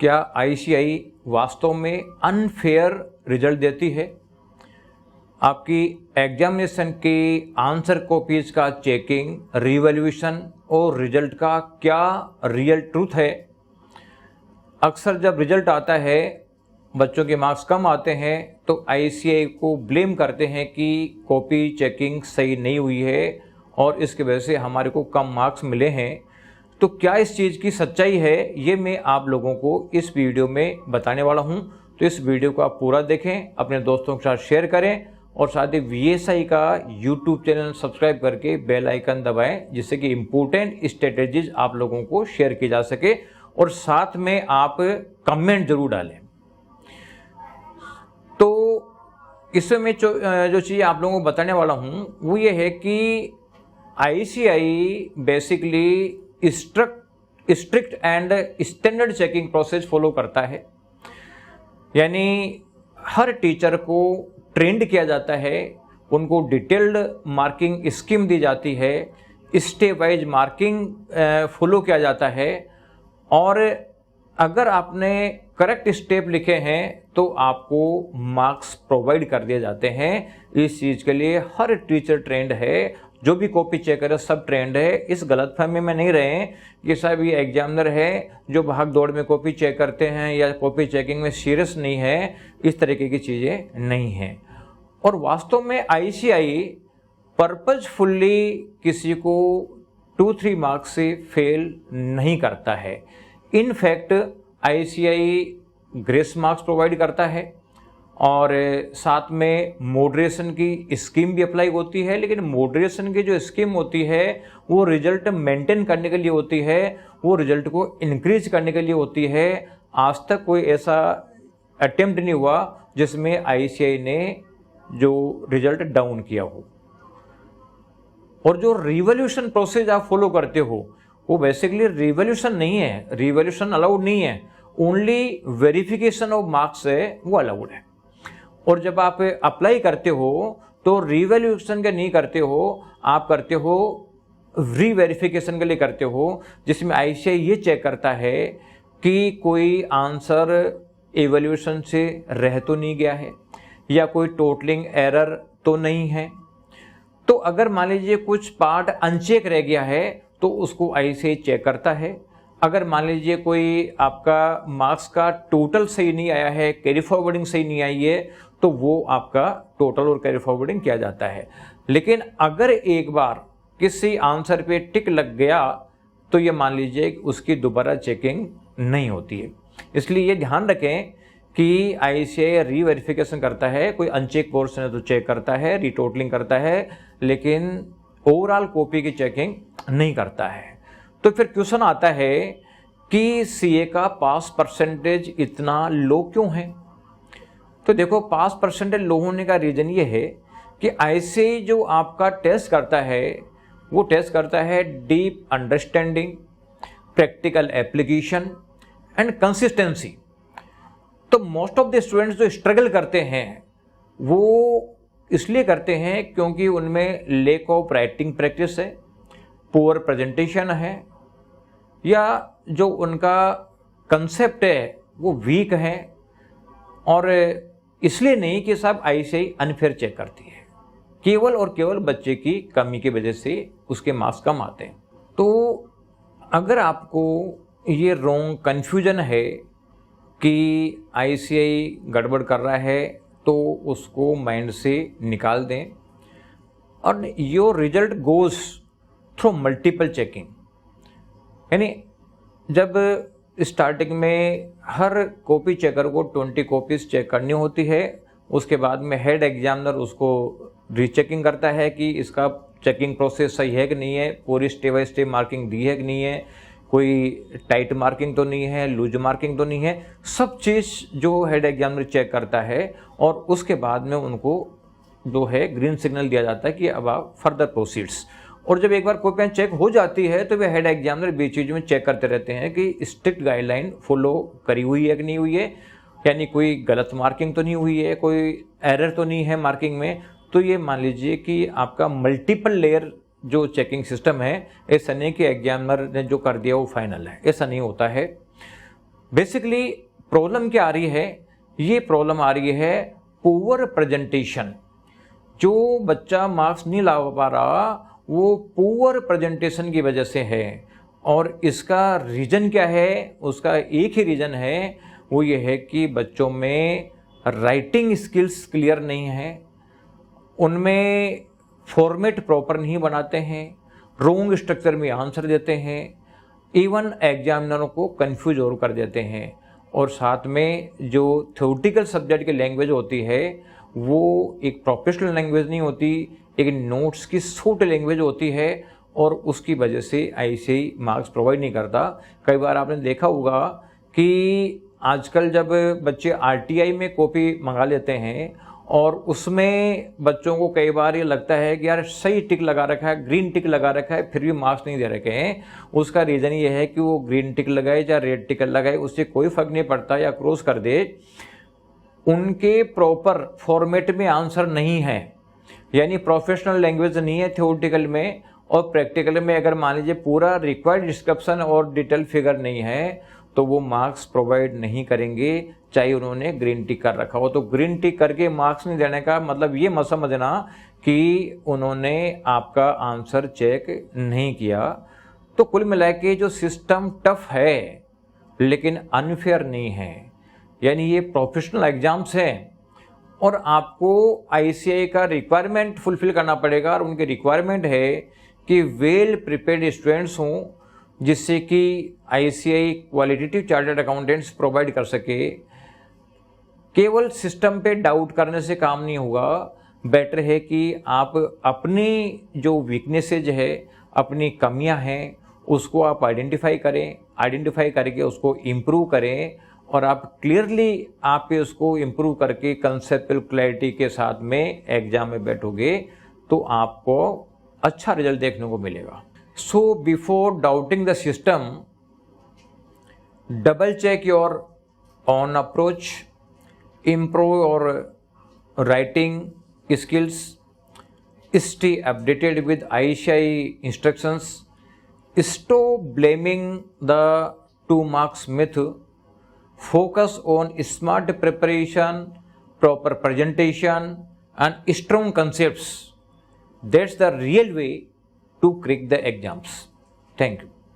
क्या आईसीएआई वास्तव में अनफेयर रिजल्ट देती है? आपकी एग्जामिनेशन की आंसर कॉपीज का चेकिंग, रिवैल्यूएशन और रिजल्ट का क्या रियल ट्रूथ है? अक्सर जब रिजल्ट आता है, बच्चों के मार्क्स कम आते हैं तो आईसीएआई को ब्लेम करते हैं कि कॉपी चेकिंग सही नहीं हुई है और इसकी वजह से हमारे को कम मार्क्स मिले हैं। तो क्या इस चीज़ की सच्चाई है, ये मैं आप लोगों को इस वीडियो में बताने वाला हूं। तो इस वीडियो को आप पूरा देखें, अपने दोस्तों के साथ शेयर करें और साथ ही वीएसआई का यूट्यूब चैनल सब्सक्राइब करके बेल आइकन दबाएं, जिससे कि इम्पोर्टेंट स्ट्रेटेजीज आप लोगों को शेयर की जा सके और साथ में आप कमेंट जरूर डालें। तो इसमें मैं जो चीज़ आप लोगों को बताने वाला हूं वो ये है कि ICAI basically strict and standard checking process follow करता है। यानी हर टीचर को ट्रेंड किया जाता है, उनको डिटेल्ड मार्किंग स्कीम दी जाती है, स्टेप वाइज मार्किंग फॉलो किया जाता है और अगर आपने करेक्ट स्टेप लिखे हैं तो आपको मार्क्स प्रोवाइड कर दिए जाते हैं। इस चीज़ के लिए हर टीचर ट्रेंड है, जो भी कॉपी चेक करे सब ट्रेंड है। इस गलतफहमी में नहीं रहे कि साहब ये एग्जामिनर है जो भाग दौड़ में कॉपी चेक करते हैं या कॉपी चेकिंग में सीरियस नहीं है, इस तरीके की चीज़ें नहीं हैं। और वास्तव में आईसीएआई पर्पजफुली किसी को 2-3 मार्क्स से फेल नहीं करता है। In fact ICAI grace marks provide करता है और साथ में मॉडरेशन की स्कीम भी अप्लाई होती है। लेकिन मॉडरेशन की जो स्कीम होती है वो रिजल्ट मेंटेन करने के लिए होती है, वो रिजल्ट को इंक्रीज करने के लिए होती है। आज तक कोई ऐसा अटेम्प्ट नहीं हुआ जिसमें आईसीएआई ने जो रिजल्ट डाउन किया हो। और जो रिवैल्यूएशन प्रोसेस आप फॉलो करते हो वो बेसिकली रिवैल्यूएशन नहीं है, रिवैल्यूएशन अलाउड नहीं है, ओनली वेरिफिकेशन ऑफ मार्क्स है वो अलाउड है। और जब आप अप्लाई करते हो तो रिवैल्यूएशन के नहीं करते हो, आप करते हो रीवेरिफिकेशन के लिए करते हो, जिसमें आईसीएआई ये चेक करता है कि कोई आंसर एवैल्यूएशन से रह तो नहीं गया है या कोई टोटलिंग एरर तो नहीं है। तो अगर मान लीजिए कुछ पार्ट अनचेक रह गया है तो उसको आईसीएआई चेक करता है। अगर मान लीजिए कोई आपका मार्क्स का टोटल सही नहीं आया है, कैरी फॉरवर्डिंग सही नहीं आई है, तो वो आपका टोटल और कैरी फॉरवर्डिंग किया जाता है। लेकिन अगर एक बार किसी आंसर पे टिक लग गया तो ये मान लीजिए कि उसकी दोबारा चेकिंग नहीं होती है। इसलिए ये ध्यान रखें कि आईसीएआई रीवेरिफिकेशन करता है, कोई अनचेक पोर्शन है तो चेक करता है, रीटोटलिंग करता है, लेकिन ओवरऑल कॉपी की चेकिंग नहीं करता है। तो फिर क्वेश्चन आता है कि सीए का पास परसेंटेज इतना लो क्यों है? तो देखो, पास परसेंटेज लो होने का रीजन ये है कि आईसीएआई जो आपका टेस्ट करता है वो टेस्ट करता है deep understanding, practical application and consistency. तो मोस्ट ऑफ द स्टूडेंट्स जो स्ट्रगल करते हैं वो इसलिए करते हैं क्योंकि उनमें लेक ऑफ राइटिंग प्रैक्टिस है, पुअर प्रेजेंटेशन है, या जो उनका कंसेप्ट है वो वीक है। और इसलिए नहीं कि साहब आईसीएआई अनफेयर चेक करती है, केवल और केवल बच्चे की कमी की वजह से उसके मार्क्स कम आते हैं। तो अगर आपको ये रॉन्ग कन्फ्यूजन है कि आईसीएआई गड़बड़ कर रहा है तो उसको माइंड से निकाल दें। और your result goes through multiple checking. यानी जब स्टार्टिंग में हर कॉपी चेकर को 20 कॉपीज चेक करनी होती है, उसके बाद में हेड एग्जामिनर उसको रीचेकिंग करता है कि इसका चेकिंग प्रोसेस सही है कि नहीं है, पूरी स्टेप बाय स्टेप मार्किंग दी है कि नहीं है, कोई टाइट मार्किंग तो नहीं है, लूज मार्किंग तो नहीं है, सब चीज़ जो हेड एग्जामिनर चेक करता है। और उसके बाद में उनको जो है ग्रीन सिग्नल दिया जाता है कि अब आप फर्दर प्रोसीड्स। और जब एक बार कॉपियाँ चेक हो जाती है तो वे हेड एग्जामिनर बीच बीच में चेक करते रहते हैं कि स्ट्रिक्ट गाइडलाइन फॉलो करी हुई है कि नहीं हुई है, यानी कोई गलत मार्किंग तो नहीं हुई है, कोई एरर तो नहीं है मार्किंग में। तो ये मान लीजिए कि आपका मल्टीपल लेयर जो चेकिंग सिस्टम है, ऐसा नहीं कि एग्जामिनर ने जो कर दिया वो फाइनल है, ऐसा नहीं होता है। बेसिकली प्रॉब्लम क्या आ रही है, ये प्रॉब्लम आ रही है पुअर प्रेजेंटेशन। जो बच्चा मार्क्स नहीं ला पा रहा वो पुअर प्रेजेंटेशन की वजह से है। और इसका रीज़न क्या है, उसका एक ही रीज़न है, वो ये है कि बच्चों में राइटिंग स्किल्स क्लियर नहीं है, उनमें फॉर्मेट प्रॉपर नहीं बनाते हैं, रॉन्ग स्ट्रक्चर में आंसर देते हैं, इवन एग्जामिनरों को कंफ्यूज और कर देते हैं। और साथ में जो थ्योरेटिकल सब्जेक्ट की लैंग्वेज होती है वो एक प्रोफेशनल लैंग्वेज नहीं होती, एक नोट्स की शॉर्ट लैंग्वेज होती है और उसकी वजह से ICAI मार्क्स प्रोवाइड नहीं करता। कई बार आपने देखा होगा कि आजकल जब बच्चे RTI में कॉपी मंगा लेते हैं और उसमें बच्चों को कई बार ये लगता है कि यार सही टिक लगा रखा है, ग्रीन टिक लगा रखा है, फिर भी मार्क्स नहीं दे रखे हैं। उसका रीज़न ये है कि वो ग्रीन टिक लगाए या रेड टिक लगाए उससे कोई फर्क नहीं पड़ता, या क्रॉस कर दे, उनके प्रॉपर फॉर्मेट में आंसर नहीं है, यानी प्रोफेशनल लैंग्वेज नहीं है थ्योरेटिकल में। और प्रैक्टिकल में अगर मान लीजिए पूरा रिक्वायर्ड डिस्क्रिप्शन और डिटेल फिगर नहीं है तो वो मार्क्स प्रोवाइड नहीं करेंगे, चाहे उन्होंने ग्रीन टिक कर रखा हो। तो ग्रीन टिक करके मार्क्स नहीं देने का मतलब ये मत समझना कि उन्होंने आपका आंसर चेक नहीं किया। तो कुल मिला के जो सिस्टम टफ है लेकिन अनफेयर नहीं है, यानी ये प्रोफेशनल एग्जाम्स हैं और आपको ICAI का रिक्वायरमेंट फुलफिल करना पड़ेगा। और उनकी रिक्वायरमेंट है कि वेल प्रिपेयर्ड स्टूडेंट्स हों, जिससे कि ICAI qualitative chartered accountants provide कर सके। केवल सिस्टम पे डाउट करने से काम नहीं होगा, बेटर है कि आप अपनी जो वीकनेसेज है, अपनी कमियां हैं, उसको आप आइडेंटिफाई करें, आइडेंटिफाई करके उसको इम्प्रूव करें और आप क्लियरली आप उसको इम्प्रूव करके कंसेप्चुअल क्लैरिटी के साथ में एग्जाम में बैठोगे तो आपको अच्छा रिजल्ट देखने को मिलेगा। So before doubting the system, double check your own approach, improve your writing skills, stay updated with ICAI instructions, stop blaming the 2 marks myth, focus on smart preparation, proper presentation and strong concepts. That's the real way to crack the exams. Thank you.